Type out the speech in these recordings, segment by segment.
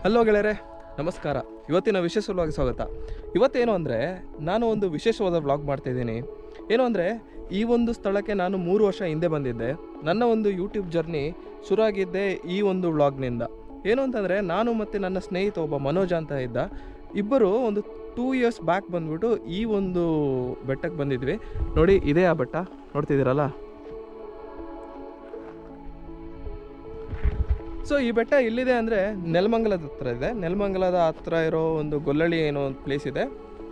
Hello ಗೆಳೆಯರೆ, ನಮಸ್ಕಾರ. ಇವತ್ತಿನ ವಿಶೇಷವಾಗಿ ಸ್ವಾಗತ. ಇವತ್ತೇನು ಅಂದರೆ ನಾನು ಒಂದು ವಿಶೇಷವಾದ ವ್ಲಾಗ್ ಮಾಡ್ತಾಯಿದ್ದೀನಿ. ಏನು ಅಂದರೆ ಈ ಒಂದು ಸ್ಥಳಕ್ಕೆ ನಾನು 3 ವರ್ಷ ಹಿಂದೆ ಬಂದಿದ್ದೆ. ನನ್ನ ಒಂದು ಯೂಟ್ಯೂಬ್ ಜರ್ನಿ ಶುರುವಾಗಿದ್ದೆ ಈ ಒಂದು ವ್ಲಾಗ್ನಿಂದ. ಏನು ಅಂತಂದರೆ ನಾನು ಮತ್ತು ನನ್ನ ಸ್ನೇಹಿತ ಒಬ್ಬ ಮನೋಜ್ ಅಂತ ಇದ್ದ, ಇಬ್ಬರು ಒಂದು 2 ಇಯರ್ಸ್ ಬ್ಯಾಕ್ ಬಂದ್ಬಿಟ್ಟು ಈ ಒಂದು ಬೆಟ್ಟಕ್ಕೆ ಬಂದಿದ್ವಿ. ನೋಡಿ, ಇದೇ ಆ ಬೆಟ್ಟ ನೋಡ್ತಿದ್ದೀರಲ್ಲ. ಸೊ ಈ ಬೆಟ್ಟ ಇಲ್ಲಿದೆ ಅಂದರೆ ನೆಲಮಂಗಲದ ಹತ್ರ ಇದೆ. ನೆಲಮಂಗಲದ ಹತ್ರ ಇರೋ ಒಂದು ಗೊಲ್ಲಳ್ಳಿ ಏನೋ ಒಂದು ಪ್ಲೇಸ್ ಇದೆ,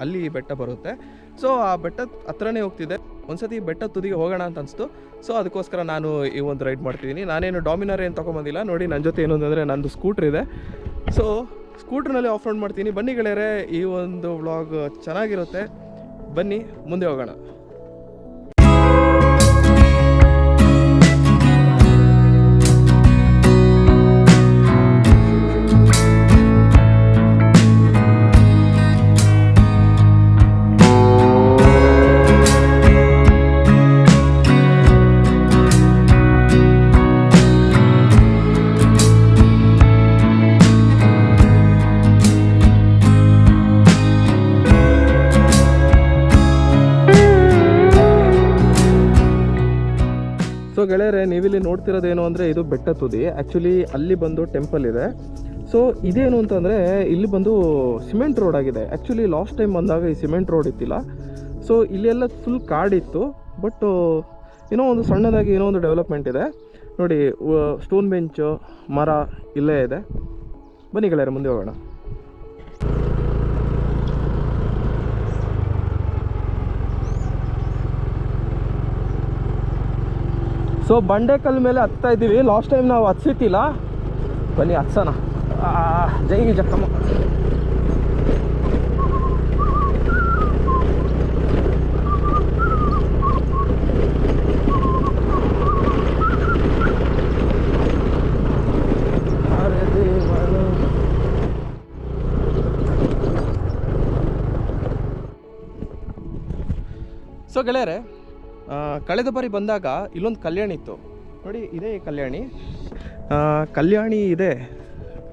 ಅಲ್ಲಿ ಈ ಬೆಟ್ಟ ಬರುತ್ತೆ. ಸೊ ಆ ಬೆಟ್ಟದ ಹತ್ರನೇ ಹೋಗ್ತಿದ್ದೆ. ಒಂದ್ಸತಿ ಬೆಟ್ಟ ತುದಿಗೆ ಹೋಗೋಣ ಅಂತ ಅನಿಸ್ತು. ಸೊ ಅದಕ್ಕೋಸ್ಕರ ನಾನು ಈ ಒಂದು ರೈಡ್ ಮಾಡ್ತಿದ್ದೀನಿ. ನಾನೇನು ಡಾಮಿನರ್ ಏನು ತೊಗೊಂಬಂದಿಲ್ಲ. ನೋಡಿ, ನನ್ನ ಜೊತೆ ಏನು ಅಂದರೆ ನಂದು ಸ್ಕೂಟ್ರ್ ಇದೆ. ಸೊ ಸ್ಕೂಟ್ರ್ನಲ್ಲಿ ಆಫ್ ರೋಡ್ ಮಾಡ್ತೀನಿ. ಬನ್ನಿ ಗೆಳೆಯರೆ, ಈ ಒಂದು ವ್ಲಾಗ್ ಚೆನ್ನಾಗಿರುತ್ತೆ. ಬನ್ನಿ ಮುಂದೆ ಹೋಗೋಣ. ಸೊ ಗೆಳೆಯರೆ, ನೀವಿಲ್ಲಿ ನೋಡ್ತಿರೋದೇನು ಅಂದರೆ ಇದು ಬೆಟ್ಟ ತುದಿ. ಆ್ಯಕ್ಚುಲಿ ಅಲ್ಲಿ ಬಂದು ಟೆಂಪಲ್ ಇದೆ. ಸೊ ಇದೇನು ಅಂತಂದರೆ ಇಲ್ಲಿ ಬಂದು ಸಿಮೆಂಟ್ ರೋಡ್ ಆಗಿದೆ. ಆ್ಯಕ್ಚುಲಿ ಲಾಸ್ಟ್ ಟೈಮ್ ಬಂದಾಗ ಈ ಸಿಮೆಂಟ್ ರೋಡ್ ಇತ್ತಿಲ್ಲ. ಸೊ ಇಲ್ಲೆಲ್ಲ ಫುಲ್ ಕಾಡಿತ್ತು. ಬಟ್ ಏನೋ ಒಂದು ಸಣ್ಣದಾಗಿ ಏನೋ ಒಂದು ಡೆವಲಪ್ಮೆಂಟ್ ಇದೆ. ನೋಡಿ, ಸ್ಟೋನ್ ಬೆಂಚು, ಮರ ಇಲ್ಲೇ ಇದೆ. ಬನ್ನಿ ಗೆಳೆಯರೆ, ಮುಂದೆ ಹೋಗೋಣ. ಸೊ ಬಂಡೆಕಲ್ ಮೇಲೆ ಹತ್ತಾ ಇದ್ದೀವಿ. ಲಾಸ್ಟ್ ಟೈಮ್ ನಾವು ಹತ್ಸಿತ್ತಿಲ್ಲ. ಬನ್ನಿ ಹತ್ಸೋಣ. ಜೈ ಜಕ್ಕಮ್ಮ. ಸೊ ಗೆಳೆಯರೆ, ಕಳೆದ ಬಾರಿ ಬಂದಾಗ ಇಲ್ಲೊಂದು ಕಲ್ಯಾಣಿ ಇತ್ತು. ನೋಡಿ, ಇದೇ ಕಲ್ಯಾಣಿ. ಕಲ್ಯಾಣಿ ಇದೆ,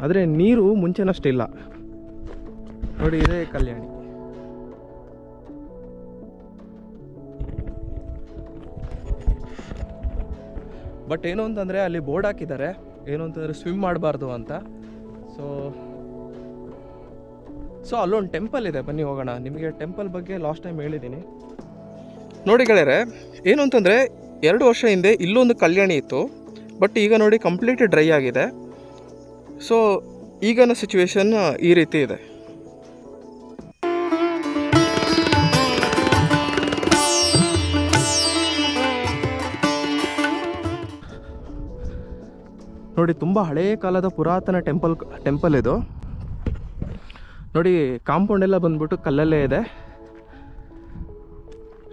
ಆದರೆ ನೀರು ಮುಂಚೆನಷ್ಟಿಲ್ಲ. ನೋಡಿ, ಇದೇ ಕಲ್ಯಾಣಿ. ಬಟ್ ಏನು ಅಂತಂದರೆ ಅಲ್ಲಿ ಬೋರ್ಡ್ ಹಾಕಿದ್ದಾರೆ, ಏನು ಅಂತಂದರೆ ಸ್ವಿಮ್ ಮಾಡಬಾರ್ದು ಅಂತ. ಸೊ ಅಲ್ಲೊಂದು ಟೆಂಪಲ್ ಇದೆ. ಬನ್ನಿ ಹೋಗೋಣ. ನಿಮಗೆ ಟೆಂಪಲ್ ಬಗ್ಗೆ ಲಾಸ್ಟ್ ಟೈಮ್ ಹೇಳಿದ್ದೀನಿ. ನೋಡಿ ಗೆಳೆಯರೆ, ಏನು ಅಂತಂದರೆ 2 ವರ್ಷ ಹಿಂದೆ ಇಲ್ಲೊಂದು ಕಲ್ಯಾಣಿ ಇತ್ತು. ಬಟ್ ಈಗ ನೋಡಿ ಕಂಪ್ಲೀಟ್ ಡ್ರೈ ಆಗಿದೆ. ಸೊ ಈಗಿನ ಸಿಚುವೇಶನ್ ಈ ರೀತಿ ಇದೆ. ನೋಡಿ, ತುಂಬ ಹಳೆಯ ಕಾಲದ ಪುರಾತನ ಟೆಂಪಲ್ ಇದು. ನೋಡಿ, ಕಾಂಪೌಂಡ್ ಎಲ್ಲ ಬಂದ್ಬಿಟ್ಟು ಕಲ್ಲಲ್ಲೇ ಇದೆ.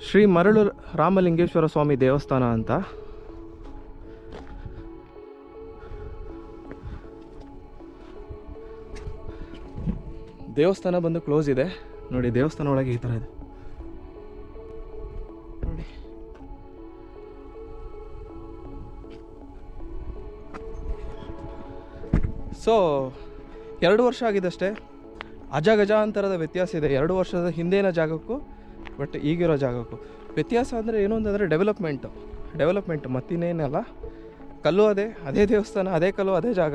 ಶ್ರೀ ಮರಳು ರಾಮಲಿಂಗೇಶ್ವರ ಸ್ವಾಮಿ ದೇವಸ್ಥಾನ ಅಂತ. ದೇವಸ್ಥಾನ ಬಂದು ಕ್ಲೋಸ್ ಇದೆ. ನೋಡಿ, ದೇವಸ್ಥಾನ ಒಳಗೆ ಈ ಥರ ಇದೆ. ನೋಡಿ, ಸೊ 2 ವರ್ಷ ಆಗಿದಷ್ಟೇ. ಅಜಗಜಾಂತರದ ವ್ಯತ್ಯಾಸ ಇದೆ 2 ವರ್ಷದ ಹಿಂದಿನ ಜಾಗಕ್ಕೂ ಬಟ್ ಈಗಿರೋ ಜಾಗಕ್ಕೂ. ವ್ಯತ್ಯಾಸ ಅಂದರೆ ಏನು ಅಂತಂದರೆ ಡೆವಲಪ್ಮೆಂಟ್ ಮತ್ತಿನ್ನೇನಲ್ಲ. ಕಲ್ಲು ಅದೇ ದೇವಸ್ಥಾನ, ಅದೇ ಕಲ್ಲು, ಅದೇ ಜಾಗ.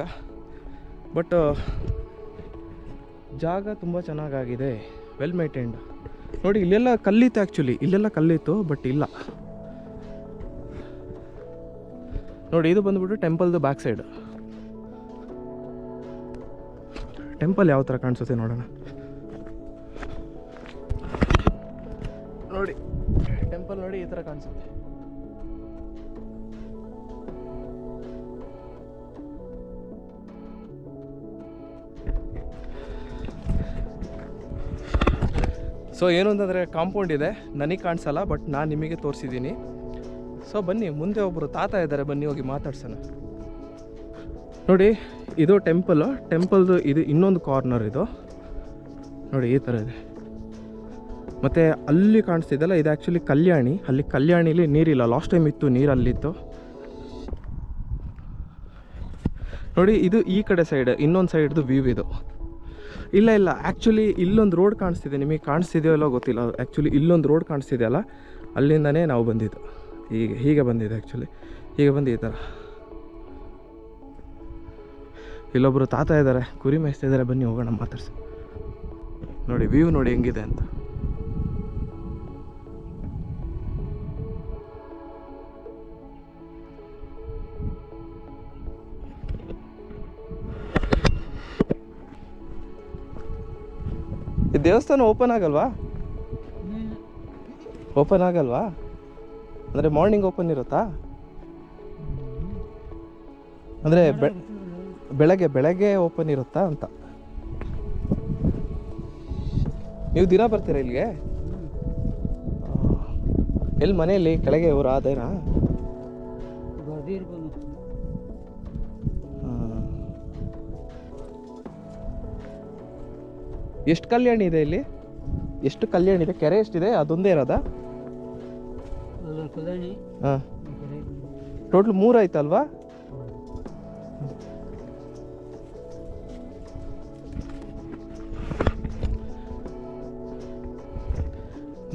ಬಟ್ ಜಾಗ ತುಂಬ ಚೆನ್ನಾಗಾಗಿದೆ, ವೆಲ್ ಮೇಂಟೈನ್ಡ್. ನೋಡಿ, ಇಲ್ಲೆಲ್ಲ ಕಲ್ಲಿತ್ತು. ಆ್ಯಕ್ಚುಲಿ ಇಲ್ಲೆಲ್ಲ ಕಲ್ಲಿತ್ತು, ಬಟ್ ಇಲ್ಲ. ನೋಡಿ, ಇದು ಬಂದುಬಿಟ್ಟು ಟೆಂಪಲ್ದು ಬ್ಯಾಕ್ ಸೈಡ್. ಟೆಂಪಲ್ ಯಾವ ಥರ ಕಾಣಿಸುತ್ತೆ ನೋಡೋಣ. ನೋಡಿ, ಟೆಂಪಲ್ ನೋಡಿ ಈ ಥರ ಕಾಣಿಸುತ್ತೆ. ಸೊ ಏನು ಅಂತಂದರೆ ಕಾಂಪೌಂಡ್ ಇದೆ, ನನಗೆ ಕಾಣಿಸಲ್ಲ, ಬಟ್ ನಾನು ನಿಮಗೆ ತೋರಿಸಿದ್ದೀನಿ. ಸೊ ಬನ್ನಿ, ಮುಂದೆ ಒಬ್ಬರು ತಾತ ಇದ್ದಾರೆ, ಬನ್ನಿ ಹೋಗಿ ಮಾತಾಡ್ಸೋಣ. ನೋಡಿ, ಇದು ಟೆಂಪಲ್ದು ಇದು ಇನ್ನೊಂದು ಕಾರ್ನರ್. ಇದು ನೋಡಿ ಈ ಥರ ಇದೆ. ಮತ್ತು ಅಲ್ಲಿ ಕಾಣಿಸ್ತಿದ್ದಲ್ಲ, ಇದು ಆ್ಯಕ್ಚುಲಿ ಕಲ್ಯಾಣಿ. ಅಲ್ಲಿ ಕಲ್ಯಾಣಿಲಿ ನೀರಿಲ್ಲ. ಲಾಸ್ಟ್ ಟೈಮ್ ಇತ್ತು ನೀರು, ಅಲ್ಲಿತ್ತು. ನೋಡಿ ಇದು ಈ ಕಡೆ ಸೈಡ್, ಇನ್ನೊಂದು ಸೈಡ್ದು ವ್ಯೂ ಇದು. ಇಲ್ಲ ಆ್ಯಕ್ಚುಲಿ ಇಲ್ಲೊಂದು ರೋಡ್ ಕಾಣಿಸ್ತಿದೆ, ನಿಮಗೆ ಕಾಣಿಸ್ತಿದೆಯೋ ಇಲ್ಲೋ ಗೊತ್ತಿಲ್ಲ. ಆ್ಯಕ್ಚುಲಿ ಇಲ್ಲೊಂದು ರೋಡ್ ಕಾಣಿಸ್ತಿದೆಯಲ್ಲ, ಅಲ್ಲಿಂದನೇ ನಾವು ಬಂದಿದ್ದು. ಹೀಗೆ ಬಂದಿದೆ ಆ್ಯಕ್ಚುಲಿ, ಹೀಗೆ ಬಂದು ಈ ಥರ. ಇಲ್ಲೊಬ್ಬರು ತಾತ ಇದ್ದಾರೆ, ಕುರಿ ಮೇಯಿಸ್ತಾ ಇದ್ದಾರೆ, ಬನ್ನಿ ಹೋಗೋಣ ಮಾತಾಡ್ಸಿ. ನೋಡಿ ವ್ಯೂ ನೋಡಿ ಹೆಂಗಿದೆ ಅಂತ. ಈ ದೇವಸ್ಥಾನ ಓಪನ್ ಆಗಲ್ವಾ? ಓಪನ್ ಆಗಲ್ವಾ ಅಂದರೆ ಮಾರ್ನಿಂಗ್ ಓಪನ್ ಇರುತ್ತಾ? ಅಂದರೆ ಬೆಳಗ್ಗೆ ಓಪನ್ ಇರುತ್ತಾ ಅಂತ. ನೀವು ದಿನ ಬರ್ತೀರಾ ಇಲ್ಲಿಗೆ? ಎಲ್ಲಿ ಮನೆಯಲ್ಲಿ ಕೆಳಗೆ ಊರ ಅದೇನಾ? ಎಷ್ಟು ಕಲ್ಯಾಣಿ ಇದೆ ಇಲ್ಲಿ? ಎಷ್ಟು ಕಲ್ಯಾಣಿ ಇದೆ? ಕೆರೆ ಎಷ್ಟಿದೆ? ಅದೊಂದೇ ಇರೋದಾ? ಹಾಂ, ಟೋಟಲ್ 3 ಆಯ್ತಲ್ವಾ?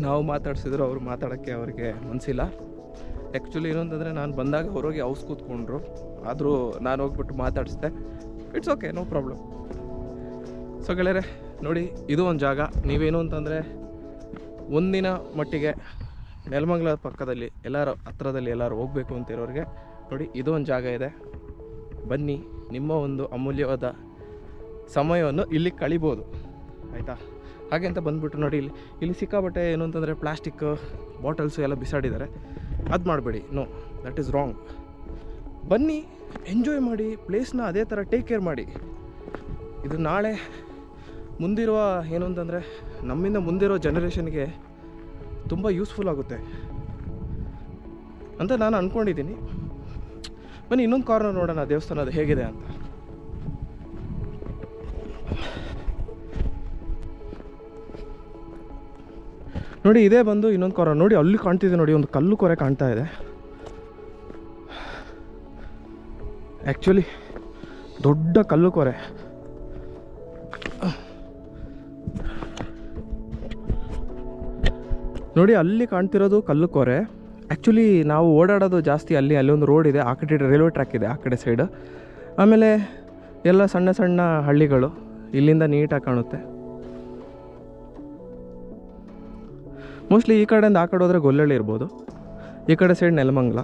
ನಾವು ಮಾತಾಡ್ಸಿದ್ರು, ಅವ್ರು ಮಾತಾಡೋಕ್ಕೆ ಅವ್ರಿಗೆ ಮನಸ್ಸಿಲ್ಲ. ಆ್ಯಕ್ಚುಲಿ ಏನಂತಂದರೆ ನಾನು ಬಂದಾಗ ಹೊರಗೆ ಹೌಸ್ ಕೂತ್ಕೊಂಡ್ರು, ಆದರೂ ನಾನು ಹೋಗ್ಬಿಟ್ಟು ಮಾತಾಡಿಸ್ದೆ. It's okay, no problem. So ಗೆಳೆಯರೆ ನೋಡಿ, ಇದು ಒಂದು ಜಾಗ. ನೀವೇನು ಅಂತಂದರೆ ಒಂದಿನ ಮಟ್ಟಿಗೆ ನೆಲಮಂಗಲ ಪಕ್ಕದಲ್ಲಿ ಎಲ್ಲರೂ ಹತ್ರದಲ್ಲಿ ಎಲ್ಲರೂ ಹೋಗಬೇಕು ಅಂತಿರೋರಿಗೆ ನೋಡಿ, ಇದು ಒಂದು ಜಾಗ ಇದೆ. ಬನ್ನಿ, ನಿಮ್ಮ ಒಂದು ಅಮೂಲ್ಯವಾದ ಸಮಯವನ್ನು ಇಲ್ಲಿ ಕಳಿಬೋದು, ಆಯಿತಾ? ಹಾಗೆ ಅಂತ ಬಂದುಬಿಟ್ಟು ನೋಡಿ, ಇಲ್ಲಿ ಸಿಕ್ಕಾಬಟ್ಟೆ ಏನು ಅಂತಂದರೆ ಪ್ಲಾಸ್ಟಿಕ್ ಬಾಟಲ್ಸು ಎಲ್ಲ ಬಿಸಾಡಿದ್ದಾರೆ. ಅದು ಮಾಡಬೇಡಿ, ನೋ, ದಟ್ ಈಸ್ ರಾಂಗ್. ಬನ್ನಿ, ಎಂಜಾಯ್ ಮಾಡಿ ಪ್ಲೇಸ್ನ, ಅದೇ ಥರ ಟೇಕ್ ಕೇರ್ ಮಾಡಿ. ಇದು ನಾಳೆ ಮುಂದಿರುವ ಏನು ಅಂತಂದರೆ ನಮ್ಮಿಂದ ಮುಂದಿರೋ ಜನ್ರೇಷನ್ಗೆ ತುಂಬ ಯೂಸ್ಫುಲ್ ಆಗುತ್ತೆ ಅಂತ ನಾನು ಅಂದ್ಕೊಂಡಿದ್ದೀನಿ. ಬನ್ನಿ ಇನ್ನೊಂದು ಕಾರ್ನರ್ ನೋಡೋಣ ದೇವಸ್ಥಾನದ ಹೇಗಿದೆ ಅಂತ. ನೋಡಿ ಇದೇ ಬಂದು ಇನ್ನೊಂದು ಕಾರ್ನರ್. ನೋಡಿ ಅಲ್ಲಿ ಕಾಣ್ತಿದೆ, ನೋಡಿ ಒಂದು ಕಲ್ಲು ಕೊರೆ ಕಾಣ್ತಾ ಇದೆ. ಆ್ಯಕ್ಚುಲಿ ದೊಡ್ಡ ಕಲ್ಲು ಕೊರೆ. ನೋಡಿ ಅಲ್ಲಿ ಕಾಣ್ತಿರೋದು ಕಲ್ಲು ಕೊರೆ. ಆ್ಯಕ್ಚುಲಿ ನಾವು ಓಡಾಡೋದು ಜಾಸ್ತಿ ಅಲ್ಲಿ ಒಂದು ರೋಡ್ ಇದೆ, ಆ ಕಡೆ ರೈಲ್ವೆ ಟ್ರ್ಯಾಕ್ ಇದೆ ಆ ಕಡೆ ಸೈಡು. ಆಮೇಲೆ ಎಲ್ಲ ಸಣ್ಣ ಸಣ್ಣ ಹಳ್ಳಿಗಳು ಇಲ್ಲಿಂದ ನೀಟಾಗಿ ಕಾಣುತ್ತೆ. ಮೋಸ್ಟ್ಲಿ ಈ ಕಡೆಯಿಂದ ಆ ಕಡೆ ಹೋದರೆ ಗೊಲ್ಲಳ್ಳಿ ಇರ್ಬೋದು, ಈ ಕಡೆ ಸೈಡ್ ನೆಲಮಂಗಲ.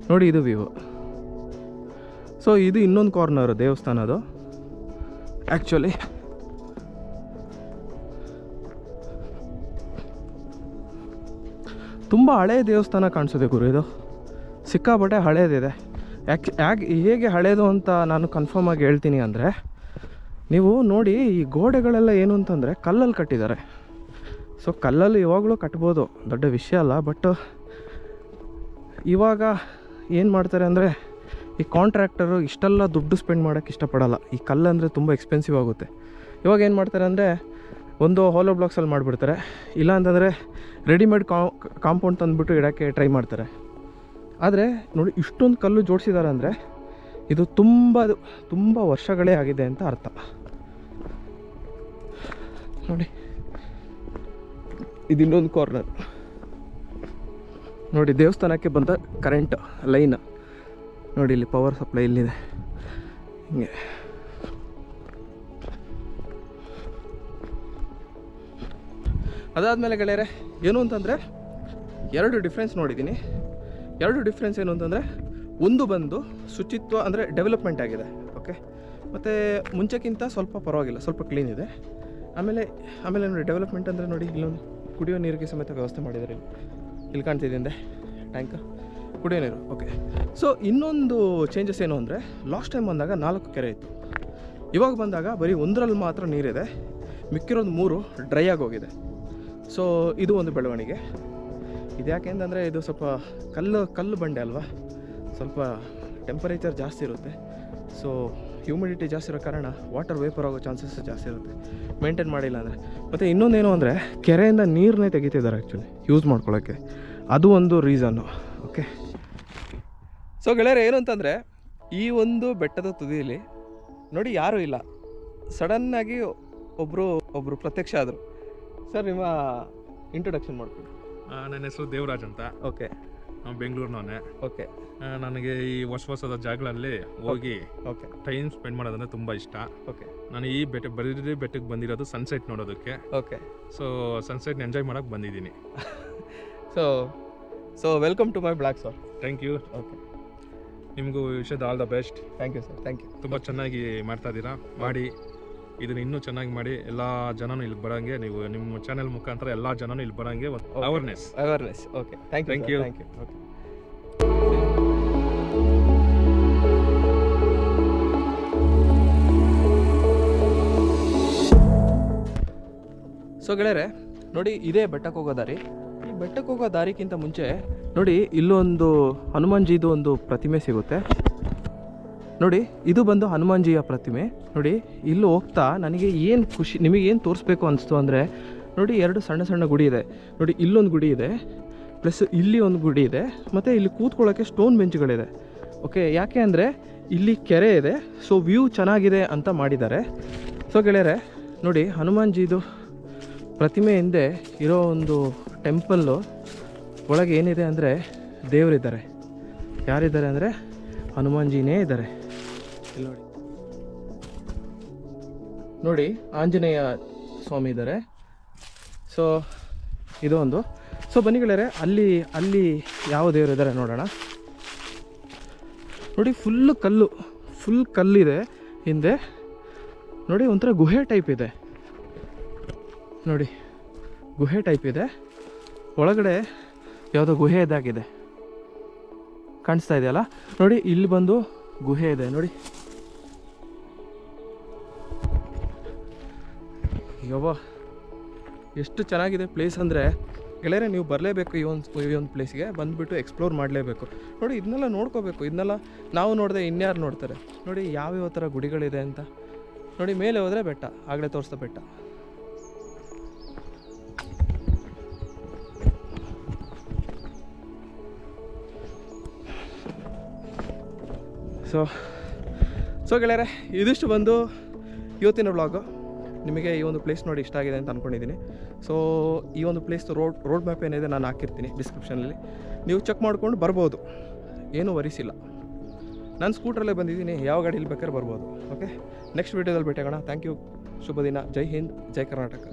ನೋಡಿ ಇದು ವ್ಯೂ. ಸೊ ಇದು ಇನ್ನೊಂದು ಕಾರ್ನರು ದೇವಸ್ಥಾನದು. ಆ್ಯಕ್ಚುಲಿ ತುಂಬ ಹಳೆಯ ದೇವಸ್ಥಾನ ಕಾಣಿಸುತ್ತೆ ಗುರು. ಇದು ಸಿಕ್ಕಾಪಟ್ಟೆ ಹಳೇದಿದೆ. ಹೇಗೆ ಹಳೇದು ಅಂತ ನಾನು ಕನ್ಫರ್ಮ್ ಆಗಿ ಹೇಳ್ತೀನಿ ಅಂದರೆ, ನೀವು ನೋಡಿ ಈ ಗೋಡೆಗಳೆಲ್ಲ ಏನು ಅಂತಂದರೆ ಕಲ್ಲಲ್ಲಿ ಕಟ್ಟಿದ್ದಾರೆ. ಸೊ ಕಲ್ಲಲ್ಲಿ ಇವಾಗಲೂ ಕಟ್ಬೋದು, ದೊಡ್ಡ ವಿಷಯ ಅಲ್ಲ. ಬಟ್ ಇವಾಗ ಏನು ಮಾಡ್ತಾರೆ ಅಂದರೆ, ಈ ಕಾಂಟ್ರಾಕ್ಟರು ಇಷ್ಟೆಲ್ಲ ದುಡ್ಡು ಸ್ಪೆಂಡ್ ಮಾಡೋಕ್ಕೆ ಇಷ್ಟಪಡಲ್ಲ. ಈ ಕಲ್ಲಂದರೆ ತುಂಬ ಎಕ್ಸ್ಪೆನ್ಸಿವ್ ಆಗುತ್ತೆ. ಇವಾಗ ಏನು ಮಾಡ್ತಾರೆ ಅಂದರೆ, ಒಂದು ಹೋಲೋ ಬ್ಲಾಕ್ಸಲ್ಲಿ ಮಾಡಿಬಿಡ್ತಾರೆ, ಇಲ್ಲ ಅಂತಂದರೆ ರೆಡಿಮೇಡ್ ಕಾಂಪೌಂಡ್ ತಂದುಬಿಟ್ಟು ಇಡೋಕ್ಕೆ ಟ್ರೈ ಮಾಡ್ತಾರೆ. ಆದರೆ ನೋಡಿ ಇಷ್ಟೊಂದು ಕಲ್ಲು ಜೋಡಿಸಿದ್ದಾರೆ ಅಂದರೆ ಇದು ತುಂಬ ವರ್ಷಗಳೇ ಆಗಿದೆ ಅಂತ ಅರ್ಥ. ನೋಡಿ ಇದು ಇನ್ನೊಂದು ಕಾರ್ನರ್. ನೋಡಿ ದೇವಸ್ಥಾನಕ್ಕೆ ಬಂದ ಕರೆಂಟ್ ಲೈನ್ ನೋಡಿ, ಇಲ್ಲಿ ಪವರ್ ಸಪ್ಲೈ ಇಲ್ಲಿದೆ. ಹಿಂಗೆ ಅದಾದಮೇಲೆ ಗೆಳೆಯರೆ ಏನು ಅಂತಂದರೆ, ಎರಡು ಡಿಫ್ರೆನ್ಸ್ ನೋಡಿದ್ದೀನಿ. ಎರಡು ಡಿಫ್ರೆನ್ಸ್ ಏನು ಅಂತಂದರೆ, ಒಂದು ಬಂದು ಶುಚಿತ್ವ ಅಂದರೆ ಡೆವಲಪ್ಮೆಂಟ್ ಆಗಿದೆ, ಓಕೆ. ಮತ್ತು ಮುಂಚೆಕ್ಕಿಂತ ಸ್ವಲ್ಪ ಪರವಾಗಿಲ್ಲ, ಸ್ವಲ್ಪ ಕ್ಲೀನ್ ಇದೆ. ಆಮೇಲೆ ನೋಡಿ ಡೆವಲಪ್ಮೆಂಟ್ ಅಂದರೆ ನೋಡಿ, ಇಲ್ಲೊಂದು ಕುಡಿಯೋ ನೀರಿಗೆ ಸಮೇತ ವ್ಯವಸ್ಥೆ ಮಾಡಿದ್ದಾರೆ. ಇಲ್ಲಿ ಕಾಣ್ತಿದೆ ಹಿಂದೆ ಟ್ಯಾಂಕ್, ಕುಡಿಯೋ ನೀರು, ಓಕೆ. ಸೊ ಇನ್ನೊಂದು ಚೇಂಜಸ್ ಏನು ಅಂದರೆ, ಲಾಸ್ಟ್ ಟೈಮ್ ಬಂದಾಗ 4 ಕೆರೆ ಇತ್ತು, ಇವಾಗ ಬಂದಾಗ ಬರೀ 1ರಲ್ಲಿ ಮಾತ್ರ ನೀರಿದೆ, ಮಿಕ್ಕಿರೋದು 3 ಡ್ರೈ ಆಗಿ ಹೋಗಿದೆ. ಸೊ ಇದು ಒಂದು ಬೆಳವಣಿಗೆ. ಇದು ಯಾಕೆ ಅಂತಂದರೆ, ಇದು ಸ್ವಲ್ಪ ಕಲ್ಲು ಬಂಡೆ ಅಲ್ವಾ, ಸ್ವಲ್ಪ ಟೆಂಪರೇಚರ್ ಜಾಸ್ತಿ ಇರುತ್ತೆ. ಸೊ ಹ್ಯೂಮಿಡಿಟಿ ಜಾಸ್ತಿ ಇರೋ ಕಾರಣ ವಾಟರ್ ವೇಪರ್ ಆಗೋ ಚಾನ್ಸಸ್ ಜಾಸ್ತಿ ಇರುತ್ತೆ ಮೇಂಟೈನ್ ಮಾಡಿಲ್ಲ ಅಂದರೆ. ಮತ್ತು ಇನ್ನೊಂದೇನು ಅಂದರೆ, ಕೆರೆಯಿಂದ ನೀರನ್ನೇ ತೆಗಿತಿದ್ದಾರೆ ಆ್ಯಕ್ಚುಲಿ ಯೂಸ್ ಮಾಡ್ಕೊಳ್ಳೋಕ್ಕೆ, ಅದು ಒಂದು ರೀಸನ್ನು, ಓಕೆ. ಸೊ ಗೆಳೆಯರೆ, ಏನು ಅಂತಂದರೆ ಈ ಒಂದು ಬೆಟ್ಟದ ತುದಿಯಲ್ಲಿ ನೋಡಿ ಯಾರೂ ಇಲ್ಲ. ಸಡನ್ನಾಗಿ ಒಬ್ಬರು ಪ್ರತ್ಯಕ್ಷ ಆದರು. ಸರ್, ನಿಮ್ಮ ಇಂಟ್ರೊಡಕ್ಷನ್ ಮಾಡ್ಕೊಳ್ಳಿ. ನನ್ನ ಹೆಸರು ದೇವರಾಜ್ ಅಂತ. ಓಕೆ. ನಾನು ಬೆಂಗಳೂರಿನವನೇ. ಓಕೆ. ನನಗೆ ಈ ಹೊಸದ ಜಾಗಗಳಲ್ಲಿ ಹೋಗಿ ಓಕೆ ಟೈಮ್ ಸ್ಪೆಂಡ್ ಮಾಡೋದಂದ್ರೆ ತುಂಬ ಇಷ್ಟ. ಓಕೆ. ನಾನು ಈ ಬೆಟ್ಟಕ್ಕೆ ಬಂದಿರೋದು ಸನ್ಸೆಟ್ ನೋಡೋದಕ್ಕೆ. ಓಕೆ. ಸೊ ಸನ್ಸೆಟ್ನ ಎಂಜಾಯ್ ಮಾಡೋಕ್ಕೆ ಬಂದಿದ್ದೀನಿ. So welcome to my blog sir. Thank you. Okay. ನಿಮಗೂ ವಿಷಯದ all the best. Thank you sir. Thank you. ತುಂಬ ಚೆನ್ನಾಗಿ ಮಾಡ್ತಾ ಇದ್ದೀರಾ. ಮಾಡಿ ಇದನ್ನು ಇನ್ನೂ ಚೆನ್ನಾಗಿ ಮಾಡಿ ಎಲ್ಲ ಜನನೂ ಇಲ್ಲಿ ಬರೋಂಗೆ, ನೀವು ನಿಮ್ಮ ಚಾನೆಲ್ ಮುಖಾಂತರ ಎಲ್ಲ ಜನನೂ ಇಲ್ಲಿ ಬರೋಂಗೆ ಒಂದು awareness. Okay. Thank you. Thank you. Okay. So ಗೆಳೆಯರೆ, ನೋಡಿ ಇದೇ ಬೆಟ್ಟಕ್ಕೆ ಹೋಗೋ ದಾರಿ. ಈ ಬೆಟ್ಟಕ್ಕೆ ಹೋಗೋ ದಾರಿಗಿಂತ ಮುಂಚೆ ನೋಡಿ ಇಲ್ಲೊಂದು ಹನುಮಾನ್ಜಿದು ಒಂದು ಪ್ರತಿಮೆ ಸಿಗುತ್ತೆ. ನೋಡಿ, ಇದು ಬಂದು ಹನುಮಾನ್ಜಿಯ ಪ್ರತಿಮೆ. ನೋಡಿ, ಇಲ್ಲೂ ಹೋಗ್ತಾ ನನಗೆ ಏನು ಖುಷಿ, ನಿಮಗೆ ಏನು ತೋರಿಸ್ಬೇಕು ಅನಿಸ್ತು ಅಂದರೆ, ನೋಡಿ 2 ಸಣ್ಣ ಸಣ್ಣ ಗುಡಿ ಇದೆ. ನೋಡಿ, ಇಲ್ಲೊಂದು ಗುಡಿ ಇದೆ, ಪ್ಲಸ್ ಇಲ್ಲಿ ಒಂದು ಗುಡಿ ಇದೆ, ಮತ್ತು ಇಲ್ಲಿ ಕೂತ್ಕೊಳ್ಳೋಕ್ಕೆ ಸ್ಟೋನ್ ಬೆಂಚ್ಗಳಿದೆ. ಓಕೆ, ಯಾಕೆ ಅಂದರೆ ಇಲ್ಲಿ ಕೆರೆ ಇದೆ, ಸೊ ವ್ಯೂ ಚೆನ್ನಾಗಿದೆ ಅಂತ ಮಾಡಿದ್ದಾರೆ. ಸೊ ಗೆಳೆಯರೆ, ನೋಡಿ ಹನುಮಾನ್ಜಿದು ಪ್ರತಿಮೆ ಹಿಂದೆ ಇರೋ ಒಂದು ಟೆಂಪಲ್ಲು ಒಳಗೆ ಏನಿದೆ ಅಂದರೆ ದೇವರಿದ್ದಾರೆ. ಯಾರಿದ್ದಾರೆ ಅಂದರೆ ಹನುಮಾನ್ಜಿನೇ ಇದ್ದಾರೆ. ಇಲ್ಲಿ ನೋಡಿ ಆಂಜನೇಯ ಸ್ವಾಮಿ ಇದ್ದಾರೆ. ಸೊ ಇದು ಒಂದು. ಸೊ ಬನ್ನಿ ಗೆಳೆಯರೆ, ಅಲ್ಲಿ ಯಾವ ದೇವರು ಇದ್ದಾರೆ ನೋಡೋಣ. ನೋಡಿ, ಫುಲ್ ಕಲ್ಲಿದೆ ಹಿಂದೆ. ನೋಡಿ, ಒಂಥರ ಗುಹೆ ಟೈಪ್ ಇದೆ. ನೋಡಿ, ಗುಹೆ ಟೈಪ್ ಇದೆ. ಒಳಗಡೆ ಯಾವುದೋ ಗುಹೆ ಇದಾಗಿದೆ, ಕಾಣಿಸ್ತಾ ಇದೆಯಲ್ಲ. ನೋಡಿ, ಇಲ್ಲಿ ಬಂದು ಗುಹೆ ಇದೆ. ನೋಡಿ, ಯವ್ವ ಎಷ್ಟು ಚೆನ್ನಾಗಿದೆ ಪ್ಲೇಸ್ ಅಂದರೆ ಗೆಳೆಯರೆ, ನೀವು ಬರಲೇಬೇಕು. ಈ ಒಂದು ಪ್ಲೇಸಿಗೆ ಬಂದುಬಿಟ್ಟು ಎಕ್ಸ್ಪ್ಲೋರ್ ಮಾಡಲೇಬೇಕು. ನೋಡಿ, ಇದನ್ನೆಲ್ಲ ನೋಡ್ಕೋಬೇಕು. ಇದನ್ನೆಲ್ಲ ನಾವು ನೋಡಿದೆ ಇನ್ಯಾರು ನೋಡ್ತಾರೆ? ನೋಡಿ ಯಾವ್ಯಾವ ಥರ ಗುಡಿಗಳಿದೆ ಅಂತ. ನೋಡಿ, ಮೇಲೆ ಹೋದರೆ ಬೆಟ್ಟ, ಆಗಲೇ ತೋರಿಸ್ತಾ ಬೆಟ್ಟ. ಸೊ ಗೆಳೆಯರೆ, ಇದಿಷ್ಟು ಬಂದು ಇವತ್ತಿನ ವ್ಲಾಗು. ನಿಮಗೆ ಈ ಒಂದು ಪ್ಲೇಸ್ ನೋಡಿ ಇಷ್ಟ ಆಗಿದೆ ಅಂತ ಅಂದ್ಕೊಂಡಿದ್ದೀನಿ. ಸೊ ಈ ಒಂದು ಪ್ಲೇಸ್ ರೋಡ್ ಮ್ಯಾಪ್ ಏನಿದೆ ನಾನು ಹಾಕಿರ್ತೀನಿ ಡಿಸ್ಕ್ರಿಪ್ಷನಲ್ಲಿ, ನೀವು ಚೆಕ್ ಮಾಡ್ಕೊಂಡು ಬರ್ಬೋದು, ಏನೂ ವರಿಸಿಲ್ಲ. ನಾನು ಸ್ಕೂಟ್ರಲ್ಲೇ ಬಂದಿದ್ದೀನಿ, ಯಾವ ಗಾಡೀಲಿ ಬೇಕಾದ್ರೆ ಬರ್ಬೋದು. ಓಕೆ, ನೆಕ್ಸ್ಟ್ ವೀಡಿಯೋದಲ್ಲಿ ಭೇಟಿಯಾಗೋಣ. Thank you. ಶುಭ ದಿನ. ಜೈ ಹಿಂದ್, ಜೈ ಕರ್ನಾಟಕ.